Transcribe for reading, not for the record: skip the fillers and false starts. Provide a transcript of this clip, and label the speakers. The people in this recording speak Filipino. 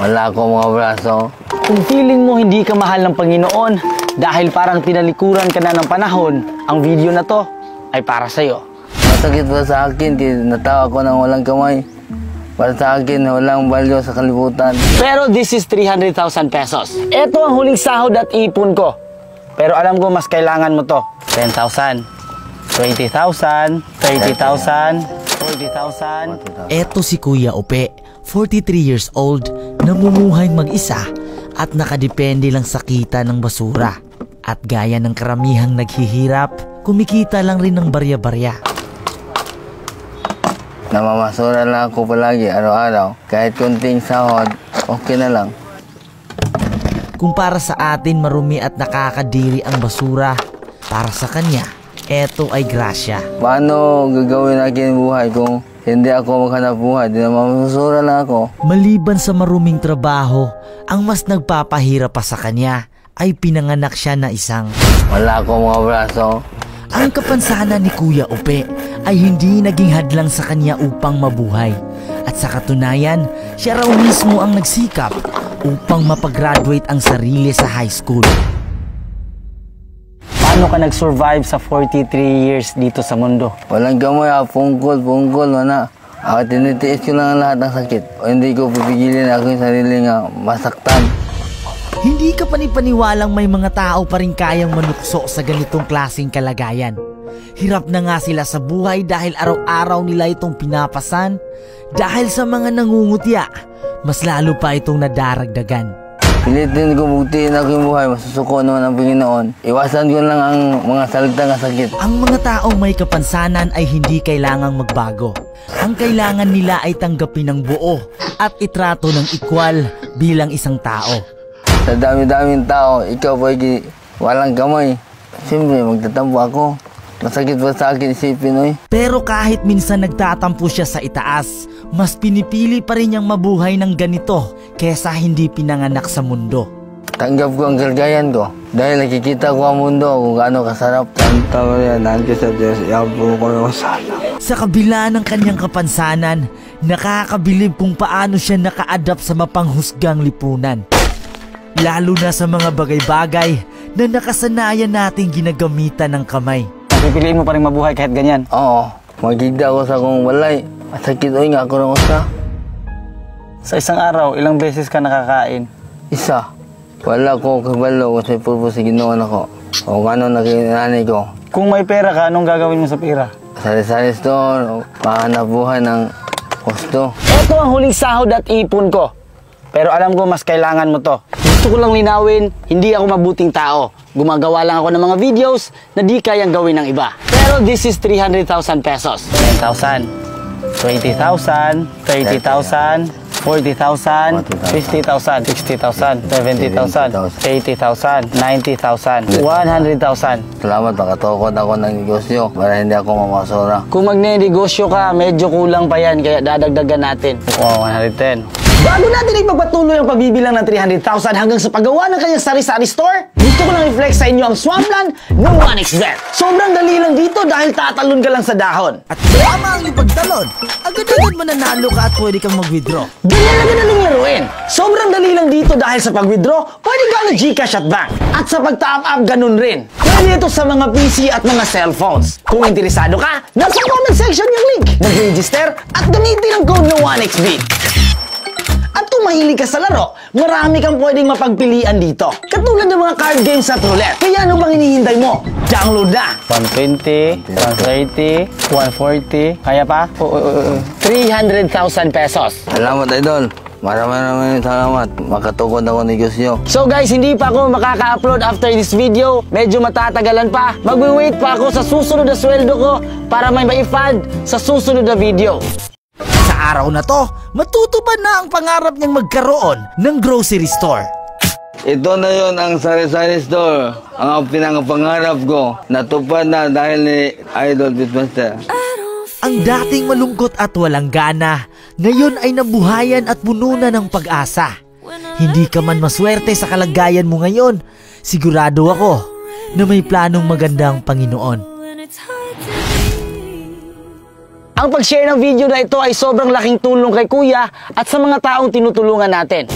Speaker 1: Wala akong mga braso.
Speaker 2: Kung feeling mo hindi ka mahal ng Panginoon dahil parang tinalikuran ka na ng panahon, ang video na to ay para sa'yo.
Speaker 1: Masakit pa sa akin, natawa ko ng walang kamay. Para sa akin, walang value sa kalibutan.
Speaker 2: Pero this is 300,000 pesos. Ito ang huling sahod at ipon ko. Pero alam ko mas kailangan mo to. 10,000, 20,000, 30,000, 40,000.
Speaker 3: Eto si Kuya Upe, 43 years old, namumuhay mag-isa at nakadepende lang sa kita ng basura. At gaya ng karamihang naghihirap, kumikita lang rin ng barya-barya.
Speaker 1: Namamasura lang ako palagi, araw-araw. Kahit konting sahod, okay na lang.
Speaker 3: Kung para sa atin marumi at nakakadiri ang basura, para sa kanya, eto ay grasya.
Speaker 1: Paano gagawin akin buhay kung hindi ako maghanap buhay? Di na mamamasura lang ako.
Speaker 3: Maliban sa maruming trabaho, ang mas nagpapahirap pa sa kanya ay pinanganak siya na isang
Speaker 1: Wala akong mga braso.
Speaker 3: Ang kapansanan ni Kuya Upe ay hindi naging hadlang sa kanya upang mabuhay. At sa katunayan, siya raw mismo ang nagsikap upang mapagraduate ang sarili sa high school.
Speaker 2: Paano ka nag-survive sa 43 years dito sa mundo?
Speaker 1: Walang gamay, pungkol, wala. Ako tinitiis ko lang ang lahat ng sakit. O hindi ko pipigilin ako yung sarili nga masaktan.
Speaker 3: Hindi ka panipaniwalang may mga tao pa rin kayang manukso sa ganitong klaseng kalagayan. Hirap na nga sila sa buhay dahil araw-araw nila itong pinapasan. Dahil sa mga nangungutya, mas lalo pa itong nadaragdagan.
Speaker 1: Pilitin ko buktiin ako yung buhay, masusuko naman ang Panginoon. Iwasan ko lang ang mga salita ng sakit.
Speaker 3: Ang mga taong may kapansanan ay hindi kailangang magbago. Ang kailangan nila ay tanggapin ng buo at itrato ng equal bilang isang tao.
Speaker 1: Sa dami-daming tao, ikaw po walang kamay. Siyempre, magtatampo ako. Masakit pa sa akin isipin, oy.
Speaker 3: Pero kahit minsan nagtatampo siya sa itaas, mas pinipili pa rin niyang mabuhay ng ganito kesa hindi pinanganak sa mundo.
Speaker 1: Tanggap ko ang kalagayan ko. Dahil nakikita ko ang mundo kung gaano kasarap. Santa Maria, nandiyo sa Diyos, iabong ko ng masala.
Speaker 3: Sa kabila ng kanyang kapansanan, nakakabilib kung paano siya naka-adapt sa mapanghusgang lipunan. Lalo na sa mga bagay-bagay na nakasanayan nating ginagamitan ng kamay.
Speaker 2: Pipiliin mo pa rin mabuhay kahit ganyan?
Speaker 1: Oo, magigda ko sa kong walay. Masakit oy nga ako ng usa.
Speaker 2: Sa isang araw, ilang beses ka nakakain?
Speaker 1: Isa. Wala ko kabalo kasi purpose sa Ginoo ako. O ano nakinanay ko.
Speaker 2: Kung may pera ka, anong gagawin mo sa pera?
Speaker 1: Sari-sari store, mahanap buhay ng gusto.
Speaker 2: Ito ang huling sahod at ipon ko. Pero alam ko mas kailangan mo to. Gusto ko lang linawin, hindi ako mabuting tao. Gumagawa lang ako ng mga videos na di kayang gawin ng iba. Pero this is 300,000 pesos. 10,000, 20,000, 30,000, 40,000, 50,000, 60,000, 70,000, 80,000, 90,000, 100,000.
Speaker 1: Salamat, makatukod ako ng negosyo para hindi ako mamasura.
Speaker 2: Kung magne-negosyo ka, medyo kulang pa yan, kaya dadagdagan natin. 110. Bago natin ipagpatuloy ang pagbibilang ng 300,000 hanggang sa paggawa ng kanyang sari-sari store, gusto ko lang i-flex sa inyo ang Swampland ng 1xBet. Sobrang dali lang dito dahil tatalon ka lang sa dahon.
Speaker 3: At tama ang ipagtalon, agad-agad mananalo ka at pwede kang mag-withdraw.
Speaker 2: Ganyan na ganaling laruin. Sobrang dali lang dito dahil sa pag-withdraw, pwede gamit GCash at bank. At sa pag-top up, ganun rin. Pwede ito sa mga PC at mga cellphones. Kung interesado ka, nasa comment section yung link. Mag-register at gamitin ang code ng 1xBet. At kung mahilig ka sa laro, marami kang pwedeng mapagpilian dito. Katulad ng mga card games at roulette. Kaya ano bang hinihintay mo? Download na! 120, 130, 140, kaya pa? 300,000 pesos.
Speaker 1: Salamat, idol. Maraming salamat. Makatukod ako ng negosyo.
Speaker 2: So guys, hindi pa ako makaka-upload after this video. Medyo matatagalan pa. Magwi-wait pa ako sa susunod na sweldo ko para may ma-fund sa susunod na video.
Speaker 3: Sa araw na to, matutupad na ang pangarap niyang magkaroon ng grocery store.
Speaker 1: Ito na yon ang sari-sari store. Ang pinangapangarap ko. Natupad na dahil ni Idol Beatmaster.
Speaker 3: Ang dating malungkot at walang gana, ngayon ay nabuhayan at puno na ng pag-asa. Hindi ka man maswerte sa kalagayan mo ngayon, sigurado ako na may planong maganda ang Panginoon.
Speaker 2: Ang pag-share ng video na ito ay sobrang laking tulong kay Kuya at sa mga taong tinutulungan natin.